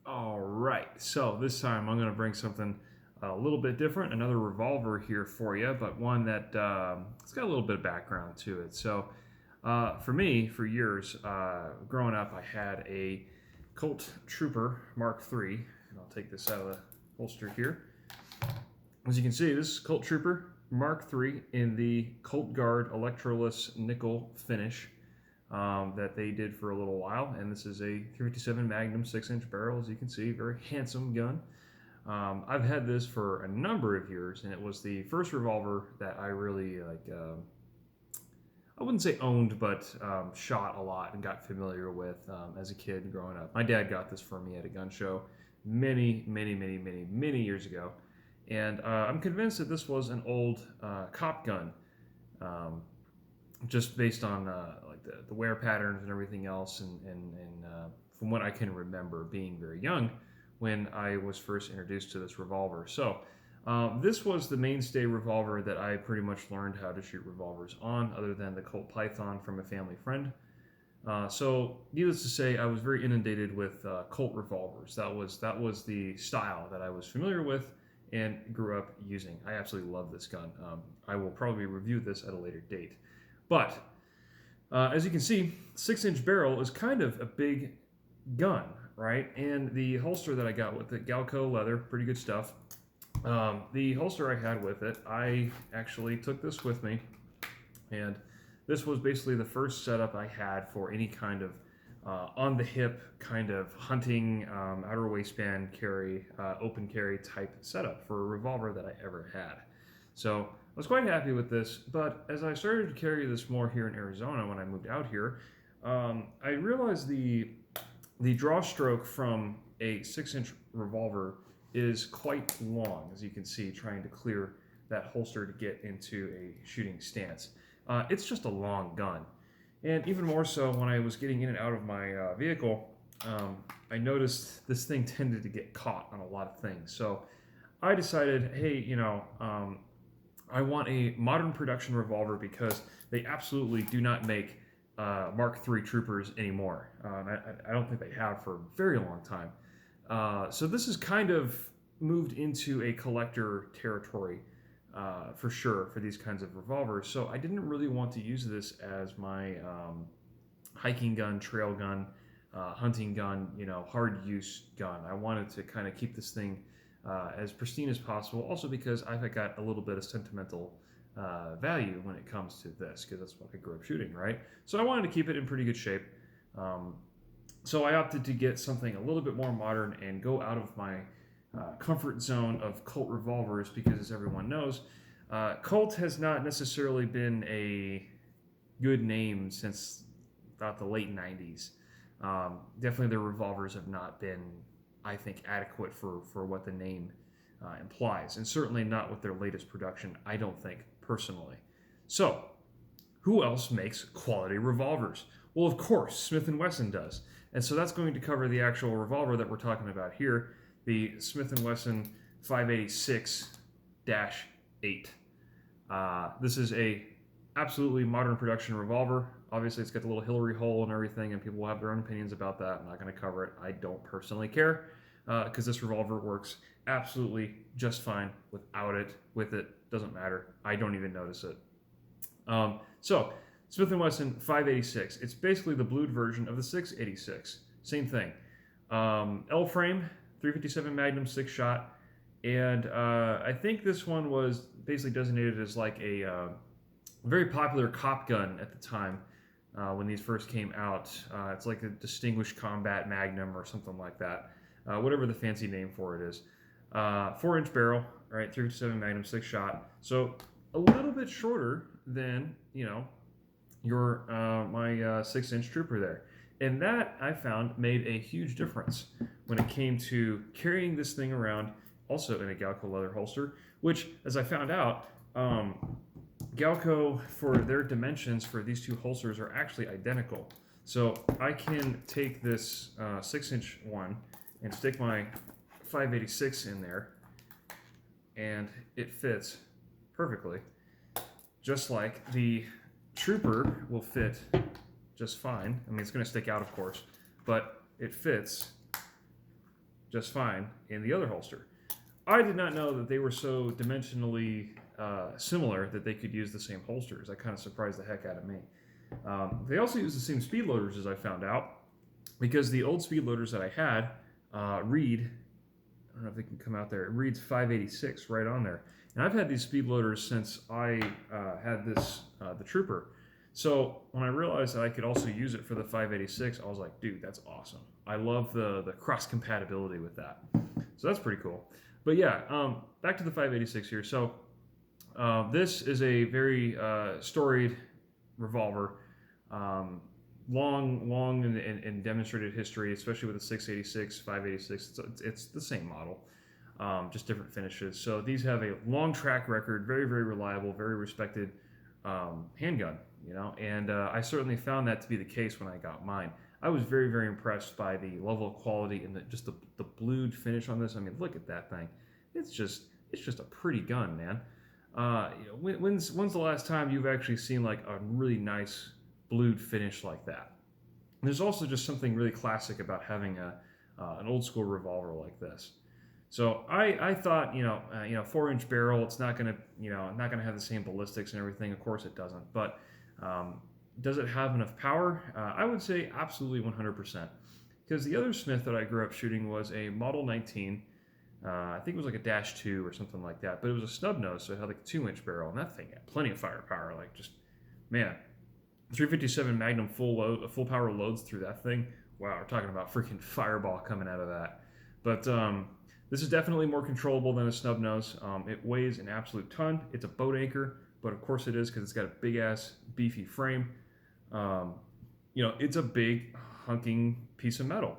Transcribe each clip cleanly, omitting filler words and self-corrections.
All right, so this time I'm going to bring something a little bit different, another revolver here for you, but one that it's got a little bit of background to it. So, for me, for years, growing up, I had a Colt Trooper Mark III, and I'll take this out of the holster here. As you can see, this is Colt Trooper Mark III in the Colt Guard electroless nickel finish. That they did for a little while, and this is a 357 Magnum 6-inch barrel, as you can see, very handsome gun. I've had this for a number of years, and it was the first revolver that I really I wouldn't say owned, but shot a lot and got familiar with as a kid growing up. My dad got this for me at a gun show many years ago, and I'm convinced that this was an old cop gun. Um, just based on like the wear patterns and everything else, and from what I can remember being very young when I was first introduced to this revolver. So this was the mainstay revolver that I pretty much learned how to shoot revolvers on, other than the Colt Python from a family friend. So needless to say, I was very inundated with Colt revolvers. That was the style that I was familiar with and grew up using. I absolutely love this gun. I will probably review this at a later date. But as you can see, 6-inch barrel is kind of a big gun, right? And the holster that I got with it, Galco leather, pretty good stuff. The holster I had with it, I actually took this with me, and this was basically the first setup I had for any kind of on the hip kind of hunting, outer waistband carry, open carry type setup for a revolver that I ever had. So I was quite happy with this, but as I started to carry this more here in Arizona when I moved out here, I realized the draw stroke from a 6-inch revolver is quite long, as you can see, trying to clear that holster to get into a shooting stance. It's just a long gun. And even more so when I was getting in and out of my vehicle, I noticed this thing tended to get caught on a lot of things. So I decided, hey, I want a modern production revolver because they absolutely do not make Mark III Troopers anymore. I don't think they have for a very long time. So this is kind of moved into a collector territory for sure for these kinds of revolvers. So I didn't really want to use this as my hiking gun, trail gun, hunting gun, hard use gun. I wanted to kind of keep this thing as pristine as possible. Also because I've got a little bit of sentimental value when it comes to this, because that's what I grew up shooting, right? So I wanted to keep it in pretty good shape. So I opted to get something a little bit more modern and go out of my comfort zone of Colt revolvers, because as everyone knows, Colt has not necessarily been a good name since about the late 90s. Definitely their revolvers have not been, I think, adequate for what the name implies, and certainly not with their latest production, I don't think, personally. So, who else makes quality revolvers? Well, of course, Smith & Wesson does. And so that's going to cover the actual revolver that we're talking about here, the Smith & Wesson 586-8. This is a absolutely modern production revolver. Obviously, it's got the little Hillary hole and everything, and people will have their own opinions about that. I'm not going to cover it. I don't personally care, because this revolver works absolutely just fine without it. With it, doesn't matter. I don't even notice it. So, Smith & Wesson 586. It's basically the blued version of the 686. Same thing. L frame, 357 Magnum 6-shot, and I think this one was basically designated as like a very popular cop gun at the time when these first came out. It's like a Distinguished Combat Magnum or something like that, whatever the fancy name for it is. 4-inch barrel, right? 357 Magnum 6-shot. So a little bit shorter than your my 6-inch Trooper there. And that, I found, made a huge difference when it came to carrying this thing around, also in a Galco leather holster, which, as I found out, Galco, for their dimensions for these two holsters, are actually identical. So I can take this 6-inch one and stick my 586 in there, and it fits perfectly, just like the Trooper will fit just fine. I mean, it's going to stick out, of course, but it fits just fine in the other holster. I did not know that they were so dimensionally similar that they could use the same holsters. That kind of surprised the heck out of me. They also use the same speed loaders, as I found out, because the old speed loaders that I had read, I don't know if they can come out there, it reads 586 right on there. And I've had these speed loaders since I had this, the Trooper. So when I realized that I could also use it for the 586, I was like, dude, that's awesome. I love the cross compatibility with that. So that's pretty cool. But yeah, back to the 586 here. So this is a very storied revolver. Long and demonstrated history, especially with the 686, 586. It's the same model, just different finishes. So these have a long track record, very, very reliable, very respected handgun, you know, and I certainly found that to be the case when I got mine. I was very, very impressed by the level of quality and just the blued finish on this. I mean, look at that thing. It's just a pretty gun, man. When's the last time you've actually seen like a really nice blued finish like that? There's also just something really classic about having an old school revolver like this. So I thought, 4-inch barrel, it's not gonna have the same ballistics and everything. Of course it doesn't. But does it have enough power? I would say absolutely 100%. Because the other Smith that I grew up shooting was a Model 19. I think it was like a -2 or something like that. But it was a snub nose, so it had like a 2-inch barrel, and that thing had plenty of firepower. Like just, man. 357 Magnum full power loads through that thing. Wow, we're talking about freaking fireball coming out of that. But this is definitely more controllable than a snub nose. It weighs an absolute ton. It's a boat anchor, but of course it is because it's got a big ass beefy frame. It's a big hunking piece of metal.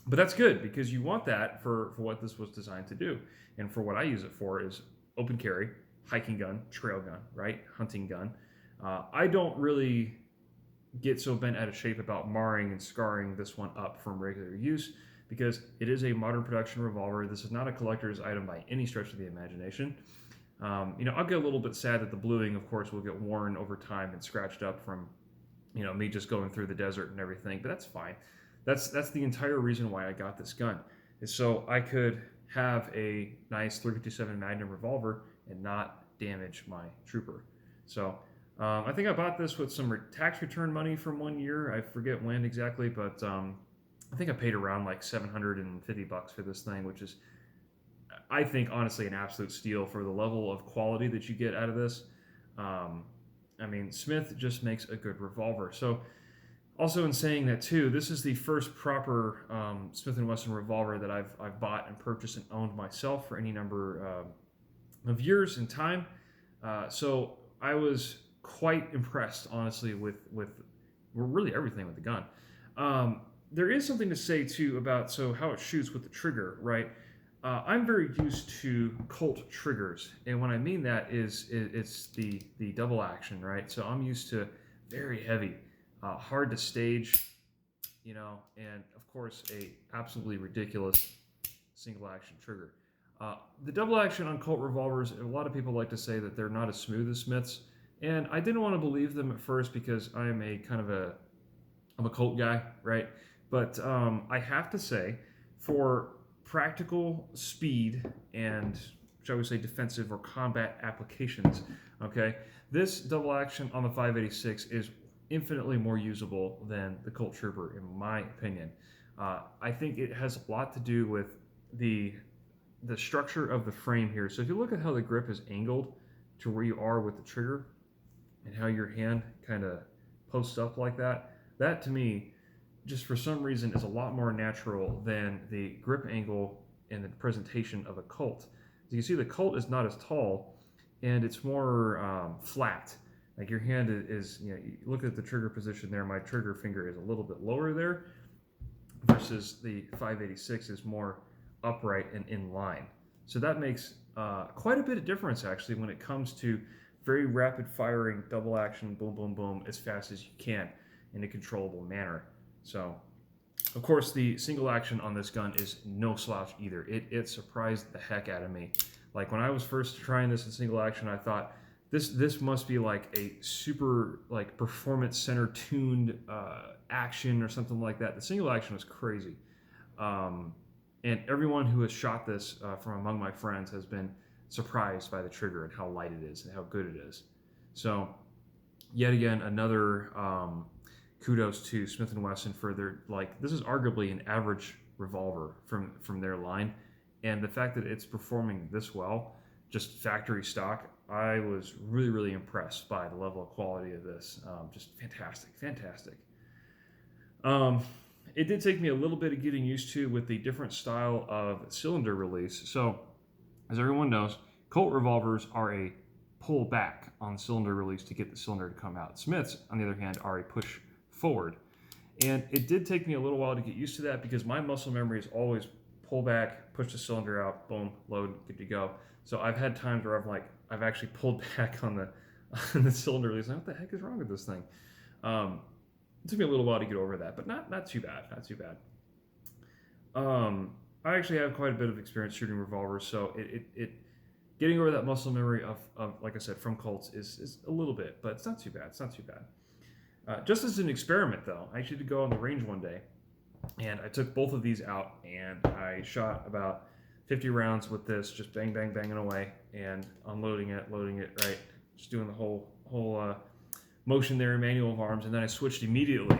But that's good because you want that for what this was designed to do. And for what I use it for is open carry, hiking gun, trail gun, right? Hunting gun. I don't really get so bent out of shape about marring and scarring this one up from regular use because it is a modern production revolver. This is not a collector's item by any stretch of the imagination. I'll get a little bit sad that the bluing, of course, will get worn over time and scratched up from, me just going through the desert and everything, but that's fine. That's the entire reason why I got this gun, is so I could have a nice 357 Magnum revolver and not damage my Trooper. So I think I bought this with some tax return money from 1 year. I forget when exactly, but I think I paid around like $750 for this thing, which is, I think, honestly, an absolute steal for the level of quality that you get out of this. Smith just makes a good revolver. So, also in saying that too, this is the first proper Smith & Wesson revolver that I've bought and purchased and owned myself for any number of years in time. So I was quite impressed, honestly, with really everything with the gun. There is something to say too about how it shoots with the trigger, right? I'm very used to Colt triggers, and what I mean that is it's the double action, right? So I'm used to very heavy, hard to stage, and of course a absolutely ridiculous single action trigger. The double action on Colt revolvers, a lot of people like to say that they're not as smooth as Smiths. And I didn't want to believe them at first because I am I'm a Colt guy, right? But I have to say, for practical speed and, shall we say, defensive or combat applications, okay, this double action on the 586 is infinitely more usable than the Colt Trooper, in my opinion. I think it has a lot to do with the structure of the frame here. So if you look at how the grip is angled to where you are with the trigger, and how your hand kind of posts up like that, that to me, just for some reason, is a lot more natural than the grip angle and the presentation of a Colt. As you can see, the Colt is not as tall, and it's more flat. Like your hand is, you look at the trigger position there, my trigger finger is a little bit lower there, versus the 586 is more upright and in line. So that makes quite a bit of difference, actually, when it comes to very rapid firing, double action, boom, boom, boom, as fast as you can in a controllable manner. So, of course, the single action on this gun is no slouch either. It surprised the heck out of me. Like when I was first trying this in single action, I thought this must be like a super like performance center tuned action or something like that. The single action was crazy. And everyone who has shot this from among my friends has been surprised by the trigger and how light it is and how good it is. So, yet again, another kudos to Smith & Wesson for their, like, this is arguably an average revolver from their line, and the fact that it's performing this well, just factory stock, I was really impressed by the level of quality of this. Just fantastic. It did take me a little bit of getting used to with the different style of cylinder release. So, as everyone knows, Colt revolvers are a pull back on cylinder release to get the cylinder to come out. Smiths, on the other hand, are a push forward. And it did take me a little while to get used to that because my muscle memory is always pull back, push the cylinder out, boom, load, good to go. So I've had times where I've actually pulled back on the cylinder release. Like, what the heck is wrong with this thing? It took me a little while to get over that, but not too bad. I actually have quite a bit of experience shooting revolvers, so it getting over that muscle memory of like I said, from Colts is a little bit, but it's not too bad. Just as an experiment, though, I actually did go on the range one day, and I took both of these out, and I shot about 50 rounds with this, just banging away, and unloading it, loading it, right, just doing the whole motion there, manual of arms, and then I switched immediately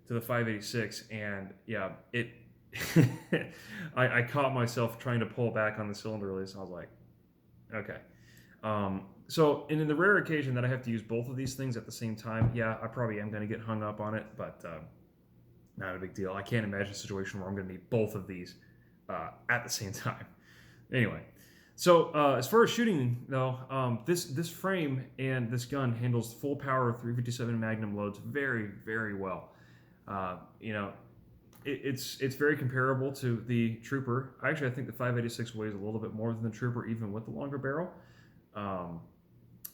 to the 586, and yeah, it I caught myself trying to pull back on the cylinder release, and I was like, okay. So, and in the rare occasion that I have to use both of these things at the same time, yeah, I probably am going to get hung up on it, but not a big deal. I can't imagine a situation where I'm going to need both of these at the same time. Anyway, so as far as shooting, though, this frame and this gun handles full power 357 Magnum loads very well. It's very comparable to the Trooper. Actually, I think the 586 weighs a little bit more than the Trooper, even with the longer barrel.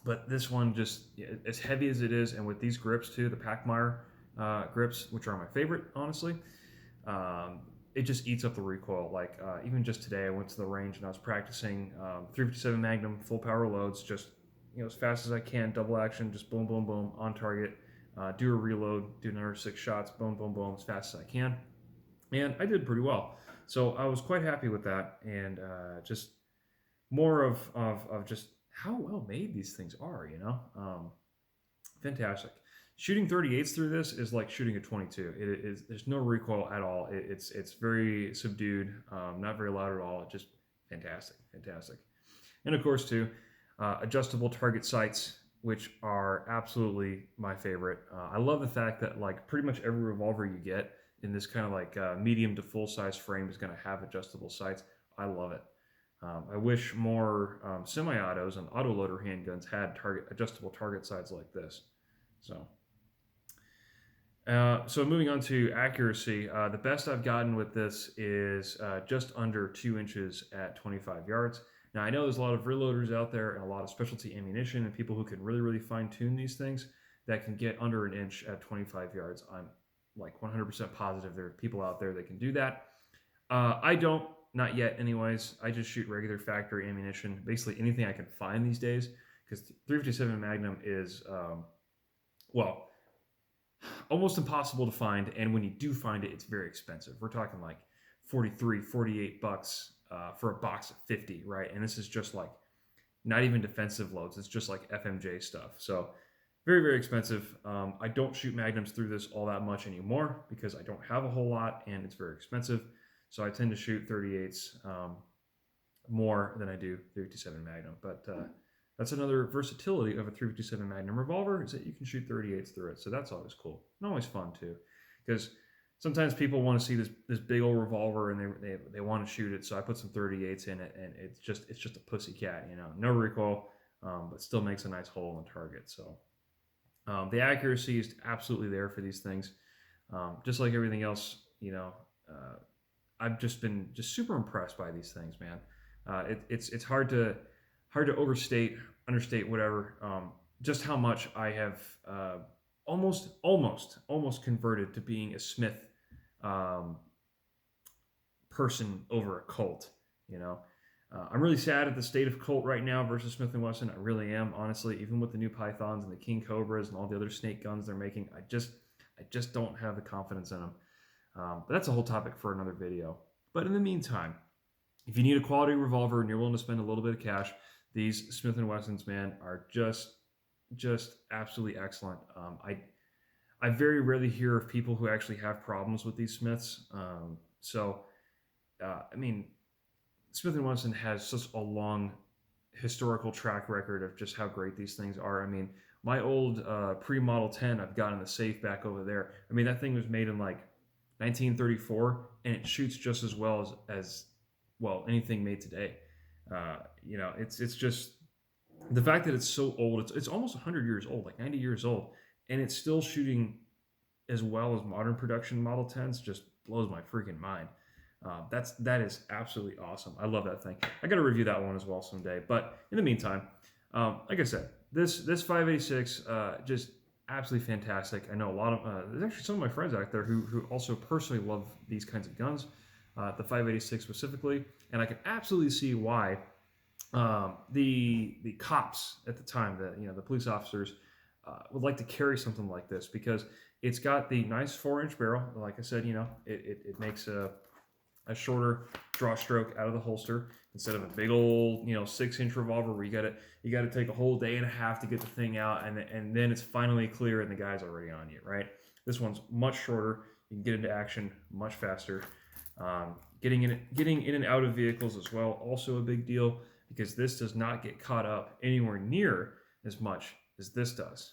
But this one, just as heavy as it is, and with these grips too, the Packmeyer grips, which are my favorite, honestly, it just eats up the recoil. Like even just today, I went to the range and I was practicing 357 Magnum full power loads, just as fast as I can, double action, just boom on target, do a reload, do another 6 shots, boom as fast as I can, and I did pretty well. So I was quite happy with that, and just more of just how well made these things are, fantastic. Shooting 38s through this is like shooting a 22. It is, there's no recoil at all. It's very subdued, not very loud at all. Just fantastic. And of course, too, adjustable target sights, which are absolutely my favorite. I love the fact that like pretty much every revolver you get in this kind of like medium to full size frame is going to have adjustable sights. I love it. I wish more semi-autos and autoloader handguns had adjustable target sights like this. So moving on to accuracy, the best I've gotten with this is just under 2 inches at 25 yards. Now, I know there's a lot of reloaders out there and a lot of specialty ammunition and people who can really fine-tune these things that can get under an inch at 25 yards. I'm like 100% positive there are people out there that can do that. I don't. Not yet, anyways. I just shoot regular factory ammunition, basically anything I can find these days, because 357 Magnum is, almost impossible to find, and when you do find it, it's very expensive. We're talking like $43, $48 for a box of 50, right? And this is just like not even defensive loads. It's just like FMJ stuff. So very expensive. I don't shoot Magnums through this all that much anymore because I don't have a whole lot, and it's very expensive. So I tend to shoot 38s more than I do 357 Magnum. But that's another versatility of a 357 Magnum revolver, is that you can shoot 38s through it. So that's always cool and always fun too, because sometimes people want to see this big old revolver and they want to shoot it. So I put some 38s in it, and it's just a pussycat, no recoil, but still makes a nice hole in the target. So the accuracy is absolutely there for these things, just like everything else. I've just been super impressed by these things, man. It's hard to overstate, understate, whatever. Just how much I have almost converted to being a Smith person over a Colt. I'm really sad at the state of Colt right now versus Smith & Wesson. I really am, honestly. Even with the new Pythons and the King Cobras and all the other snake guns they're making, I just don't have the confidence in them. But that's a whole topic for another video. But in the meantime, if you need a quality revolver and you're willing to spend a little bit of cash, these Smith & Wessons, man, are just absolutely excellent. I very rarely hear of people who actually have problems with these Smiths. I mean, Smith & Wesson has such a long historical track record of just how great these things are. I mean, my old pre-Model 10 I've got in the safe back over there. I mean, that thing was made in like 1934, and it shoots just as well as well anything made today. It's just the fact that it's so old. It's almost 100 years old, like 90 years old, and it's still shooting as well as modern production Model 10s. Just blows my freaking mind. That is absolutely awesome. I love that thing. I got to review that one as well someday. But in the meantime, like I said, this 586 just absolutely fantastic. I know a lot of there's actually some of my friends out there who also personally love these kinds of guns, the 586 specifically, and I can absolutely see why the cops at the time, the police officers, would like to carry something like this because it's got the nice 4-inch barrel. Like I said, it makes a shorter draw stroke out of the holster instead of a big old 6-inch revolver where you got to take a whole day and a half to get the thing out, and then it's finally clear and the guy's already on you, right? This one's much shorter. You can get into action much faster. Getting in and out of vehicles as well, also a big deal because this does not get caught up anywhere near as much as this does.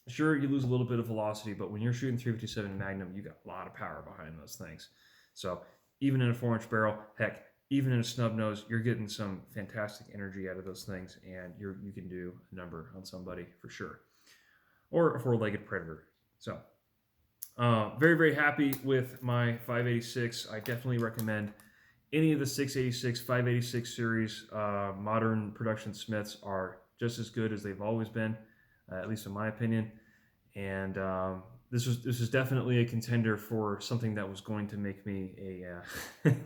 Sure, you lose a little bit of velocity, but when you're shooting 357 Magnum, you got a lot of power behind those things. So even in a 4-inch barrel, heck, even in a snub nose, you're getting some fantastic energy out of those things, and you can do a number on somebody for sure, or a 4-legged predator. So very, very happy with my 586. I definitely recommend any of the 686, 586 series. Modern production Smiths are just as good as they've always been, at least in my opinion. And this was definitely a contender for something that was going to make me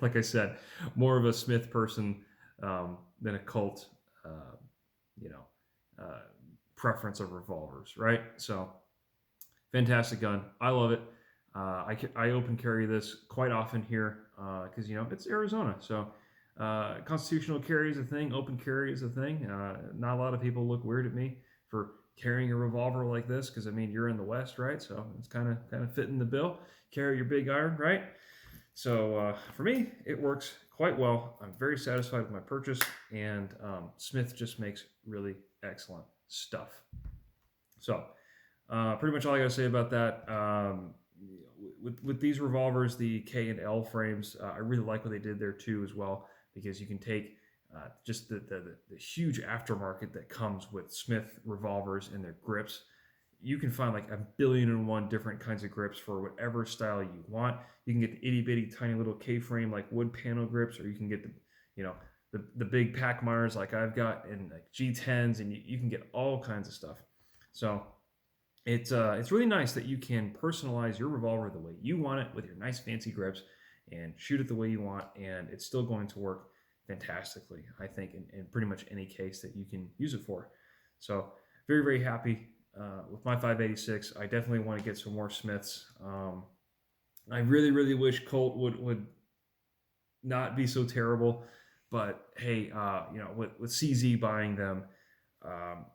like I said, more of a Smith person than a Colt, preference of revolvers, right? So fantastic gun. I love it. I open carry this quite often here because it's Arizona, so constitutional carry is a thing. Open carry is a thing. Not a lot of people look weird at me for carrying a revolver like this because you're in the West, right? So it's kind of fitting the bill. Carry your big iron, right? So for me, it works quite well. I'm very satisfied with my purchase, and Smith just makes really excellent stuff. So pretty much all I got to say about that. With these revolvers, the K and L frames, I really like what they did there too as well, because you can take just the huge aftermarket that comes with Smith revolvers and their grips. You can find like 1,000,000,001 different kinds of grips for whatever style you want. You can get the itty bitty tiny little K-frame like wood panel grips, or you can get the big Packmeyers like I've got, and like G10s, and you can get all kinds of stuff. So it's really nice that you can personalize your revolver the way you want it with your nice fancy grips and shoot it the way you want, and it's still going to work fantastically, I think, in pretty much any case that you can use it for. So very, very happy with my 586. I definitely want to get some more Smiths. I really, really wish Colt would not be so terrible, but hey, with CZ buying them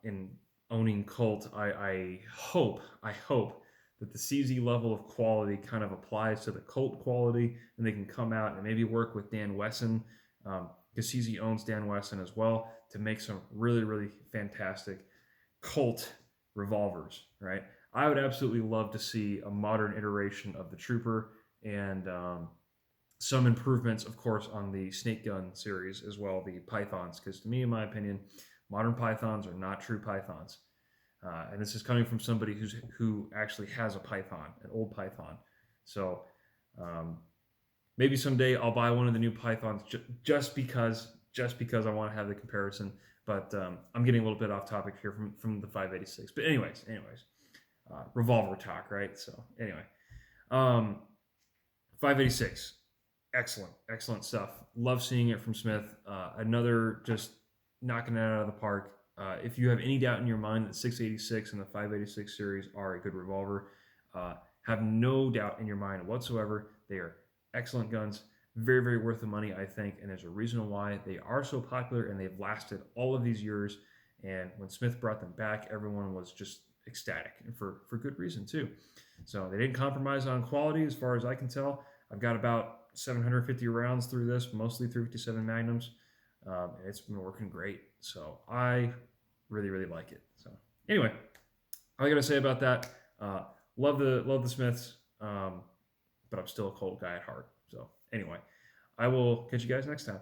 and owning Colt, I hope that the CZ level of quality kind of applies to the Colt quality, and they can come out and maybe work with Dan Wesson, because CZ owns Dan Wesson as well, to make some really, really fantastic Colt revolvers, right? I would absolutely love to see a modern iteration of the Trooper, and some improvements, of course, on the snake gun series as well, the Pythons, because to me, in my opinion, modern Pythons are not true Pythons. And this is coming from somebody who actually has a Python, an old Python. So maybe someday I'll buy one of the new Pythons just because I want to have the comparison. But I'm getting a little bit off topic here from the 586. But anyways, revolver talk, right? So anyway, 586, excellent stuff. Love seeing it from Smith. Another just knocking it out of the park. If you have any doubt in your mind that 686 and the 586 series are a good revolver, have no doubt in your mind whatsoever. They are excellent guns, very, very worth the money, I think, and there's a reason why they are so popular and they've lasted all of these years. And when Smith brought them back, everyone was just ecstatic, and for good reason too. So they didn't compromise on quality, as far as I can tell. I've got about 750 rounds through this, mostly 357 Magnums, and it's been working great. So I really, really like it. So anyway, all I gotta say about that. Love the Smiths, but I'm still a Colt guy at heart. So anyway, I will catch you guys next time.